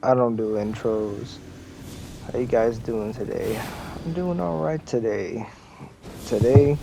I don't do intros. How you guys doing today? I'm doing alright today. Today,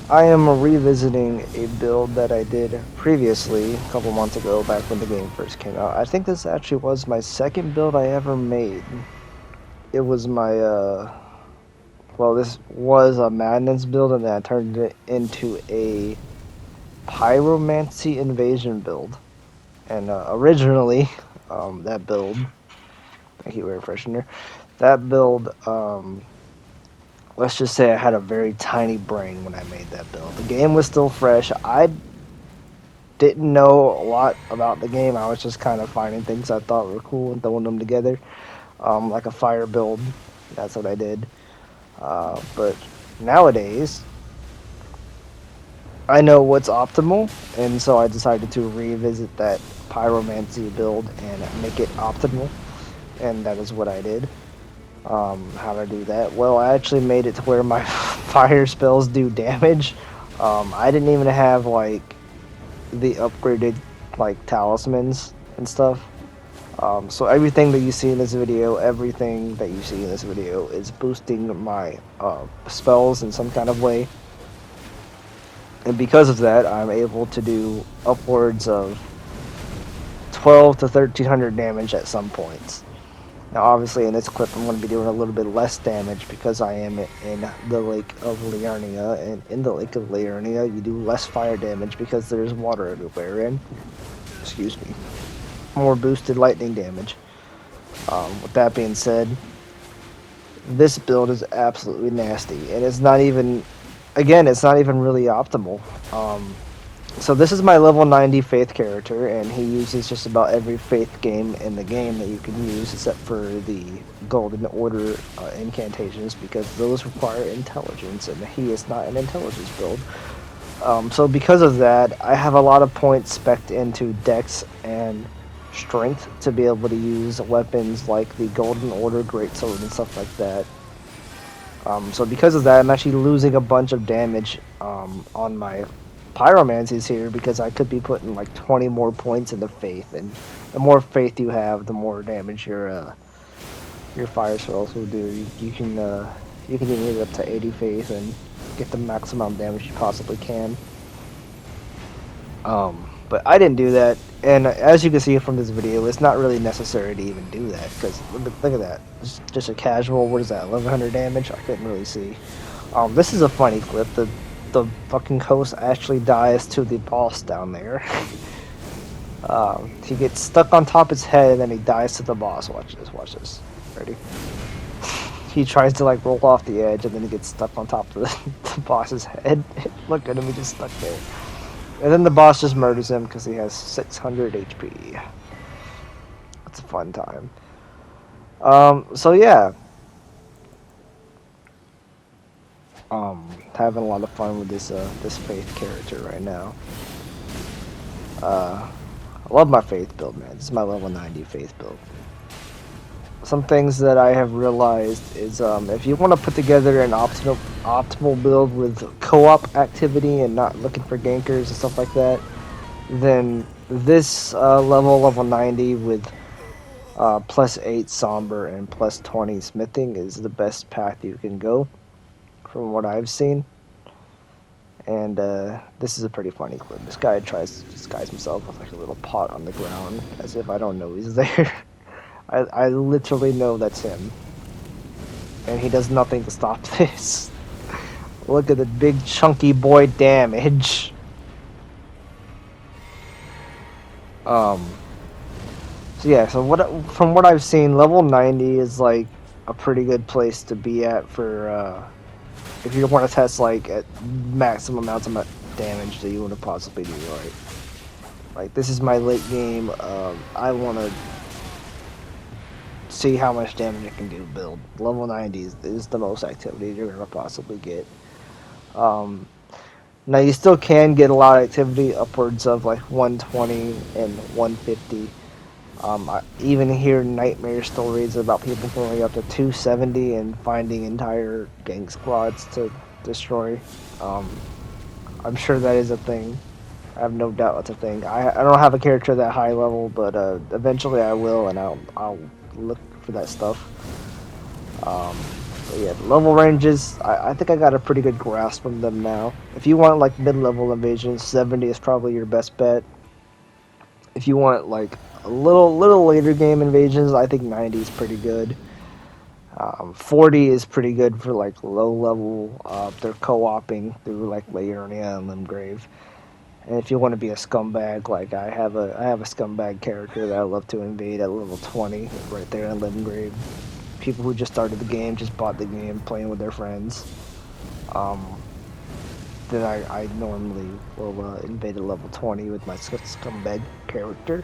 I am revisiting a build that I did previously, a couple months ago, back when the game first came out. I think this actually was my second build I ever made. It was my, well, this was a Madness build, and then I turned it into a Pyromancy invasion build. And originally, that build, thank you, air freshener, that build, let's just say I had a very tiny brain when I made that build. The game was still fresh. I didn't know a lot about the game. I was just kind of finding things I thought were cool and throwing them together, like a fire build. That's what I did. But nowadays, I know what's optimal, and so I decided to revisit that pyromancy build and make it optimal, and that is what I did. How to do that? Well, I actually made it to where my fire spells do damage. I didn't even have like the upgraded like talismans and stuff. So everything that you see in this video, everything that you see in this video is boosting my spells in some kind of way. And because of that, I'm able to do upwards of 12 to 1300 damage at some points. Now, obviously, in this clip, I'm going to be doing a little bit less damage because I am in the Lake of Liurnia, and in the Lake of Liurnia, you do less fire damage because there's water everywhere, and, excuse me, more boosted lightning damage. With that being said, this build is absolutely nasty, and it's not even, again, it's not even really optimal. So this is my level 90 Faith character, and he uses just about every Faith game in the game that you can use, except for the Golden Order incantations, because those require intelligence, and he is not an intelligence build. So because of that, I have a lot of points spec'd into Dex and Strength to be able to use weapons like the Golden Order Greatsword and stuff like that. So because of that, I'm actually losing a bunch of damage on my pyromancies here, because I could be putting like 20 more points into faith, and the more faith you have, the more damage your fire spells will do. You can even get up to 80 faith and get the maximum damage you possibly can. But I didn't do that, and as you can see from this video, it's not really necessary to even do that, because look at that. It's just a casual, what is that, 1100 damage? I couldn't really see. This is a funny clip. The fucking host actually dies to the boss down there. He gets stuck on top of his head, and then he dies to the boss. Watch this. Ready? He tries to like roll off the edge, and then he gets stuck on top of the boss's head. Look at him, he just stuck there. And then the boss just murders him because he has 600 HP. It's a fun time. So yeah. Having a lot of fun with this Faith character right now. I love my Faith build, man. This is my level 90 Faith build. Some things that I have realized is if you want to put together an optimal build with co-op activity and not looking for gankers and stuff like that, then this level 90 with plus 8 somber and plus 20 smithing is the best path you can go, from what I've seen. And this is a pretty funny clip. This guy tries to disguise himself with like a little pot on the ground, as if I don't know he's there. I literally know that's him. And he does nothing to stop this. Look at the big chunky boy damage. So yeah, so from what I've seen, level 90 is like a pretty good place to be at for if you want to test like at maximum amounts of damage that you want to possibly do. Like this is my late game. I want to see how much damage it can do build. Level 90 is the most activity you're going to possibly get. Now you still can get a lot of activity upwards of like 120 and 150. I even hear nightmare stories about people going up to 270 and finding entire gang squads to destroy. I'm sure that is a thing. I have no doubt that's a thing. I don't have a character that high level, but eventually I will, and I'll look for that stuff. But yeah, the level ranges, I think I got a pretty good grasp of them now. If you want like mid-level invasions, 70 is probably your best bet. If you want like a little later game invasions, I think 90 is pretty good. 40 is pretty good for like low level. They're co-oping through like Laernia and Limgrave. And if you want to be a scumbag, like I have a scumbag character that I love to invade at level 20, right there in Limgrave. People who just started the game, just bought the game, playing with their friends. Then I normally will invade at level 20 with my scumbag character.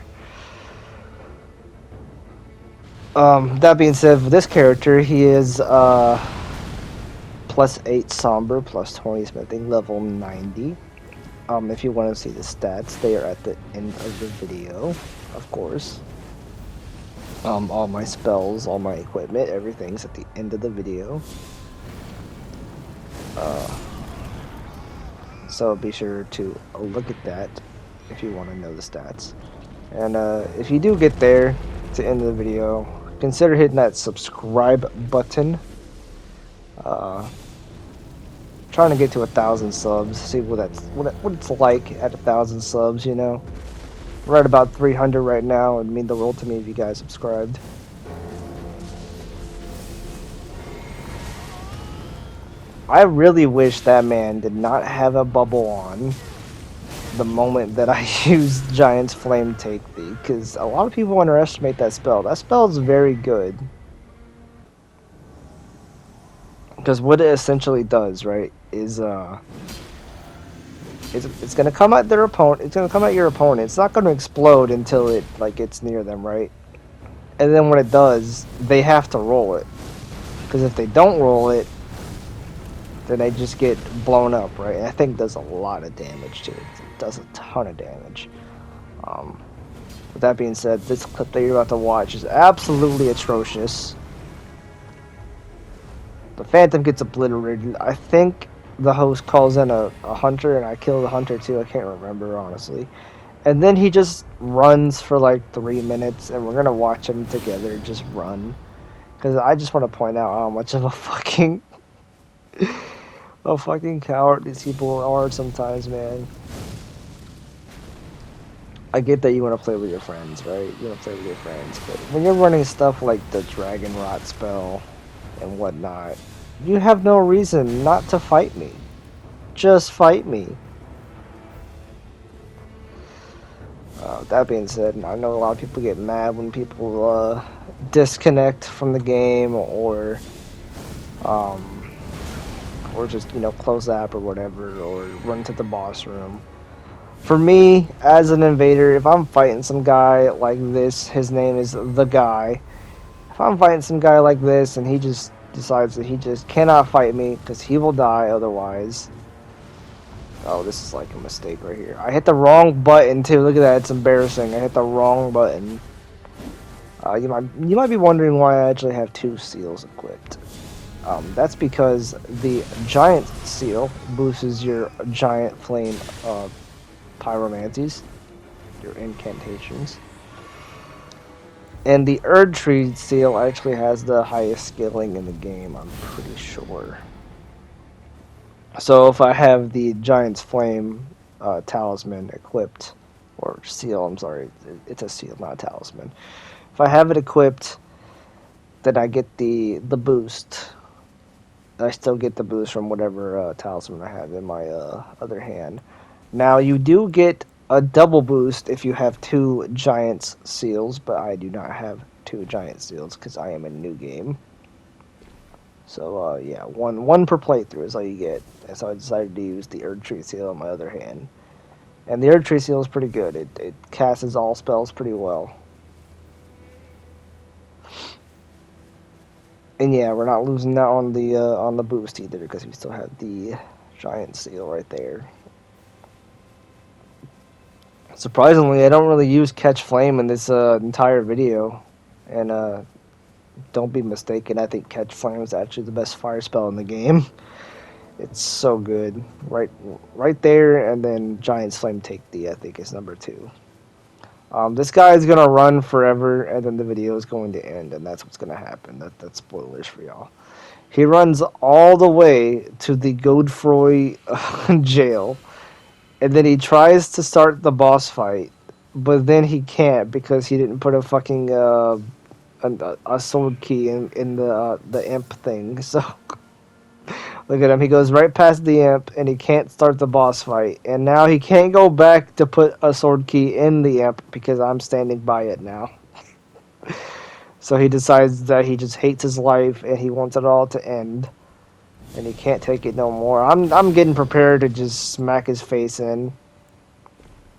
That being said, for this character, he is plus 8 Somber, plus 20 Smithing, level 90. If you want to see the stats, they are at the end of the video, of course. All my spells, all my equipment, everything's at the end of the video. So be sure to look at that if you want to know the stats. And if you do get there to the end of the video, consider hitting that subscribe button. Trying to get to 1,000 subs, see what it's like at 1,000 subs, you know. We're at about 300 right now. It'd mean the world to me if you guys subscribed. I really wish that man did not have a bubble on the moment that I used Giant's Flame Take Thee, because a lot of people underestimate that spell. That spell is very good. Because what it essentially does, right, is it's gonna come at their opponent. It's gonna come at your opponent. It's not gonna explode until it like gets near them, right? And then when it does, they have to roll it. Because if they don't roll it, then they just get blown up, right? And I think it does a lot of damage to it. It does a ton of damage. With that being said, this clip that you're about to watch is absolutely atrocious. The Phantom gets obliterated. I think the host calls in a hunter, and I kill the hunter too. I can't remember, honestly. And then he just runs for like 3 minutes, and we're gonna watch him together just run. Because I just want to point out how much of a fucking coward these people are sometimes, man. I get that you want to play with your friends, right? You want to play with your friends, but when you're running stuff like the Dragon Rot spell and whatnot, you have no reason not to fight me. Just fight me. That being said, I know a lot of people get mad when people disconnect from the game or just, you know, close the app or whatever, or run to the boss room. For me, as an invader, if I'm fighting some guy like this, his name is The Guy. If I'm fighting some guy like this and he just decides that he just cannot fight me because he will die otherwise. Oh, this is like a mistake right here. I hit the wrong button too. Look at that. It's embarrassing. I hit the wrong button. You might be wondering why I actually have 2 seals equipped. That's because the giant seal boosts your giant flame pyromancies, your incantations. And the Erd Tree seal actually has the highest scaling in the game, I'm pretty sure. So if I have the Giant's Flame talisman equipped, or seal, I'm sorry, it's a seal, not a talisman. If I have it equipped, then I get the boost. I still get the boost from whatever talisman I have in my other hand. Now, you do get a double boost if you have 2 Giant's seals, but I do not have 2 Giant seals because I am a new game. So, yeah, one per playthrough is all you get. And so I decided to use the Erd Tree seal on my other hand. And the Erd Tree seal is pretty good. It casts all spells pretty well. And yeah, we're not losing that on the boost either because we still have the Giant seal right there. Surprisingly, I don't really use Catch Flame in this entire video. And don't be mistaken, I think Catch Flame is actually the best fire spell in the game. It's so good. Right there, and then Giant's Flame Take D, I think, is number 2. This guy is gonna run forever, and then the video is going to end, and that's what's gonna happen. That's spoilers for y'all. He runs all the way to the Godefroy jail, and then he tries to start the boss fight, but then he can't because he didn't put a fucking a sword key in the imp thing. So look at him. He goes right past the imp, and he can't start the boss fight. And now he can't go back to put a sword key in the imp because I'm standing by it now. So he decides that he just hates his life and he wants it all to end. And he can't take it no more. I'm getting prepared to just smack his face in.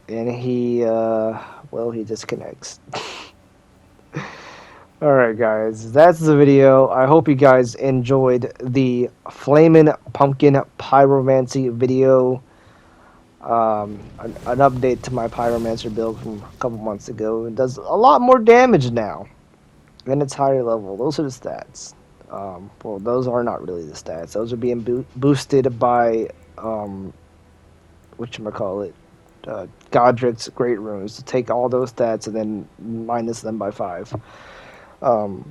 And he he disconnects. Alright guys, that's the video. I hope you guys enjoyed the Flamin' Pumpkin Pyromancy video. An update to my Pyromancer build from a couple months ago. It does a lot more damage now. And it's higher level. Those are the stats. Well, those are not really the stats. Those are being boosted by, whatchamacallit, Godric's Great Runes. To take all those stats and then minus them by 5. But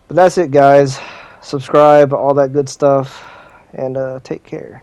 that's it, guys. Subscribe, all that good stuff, and take care.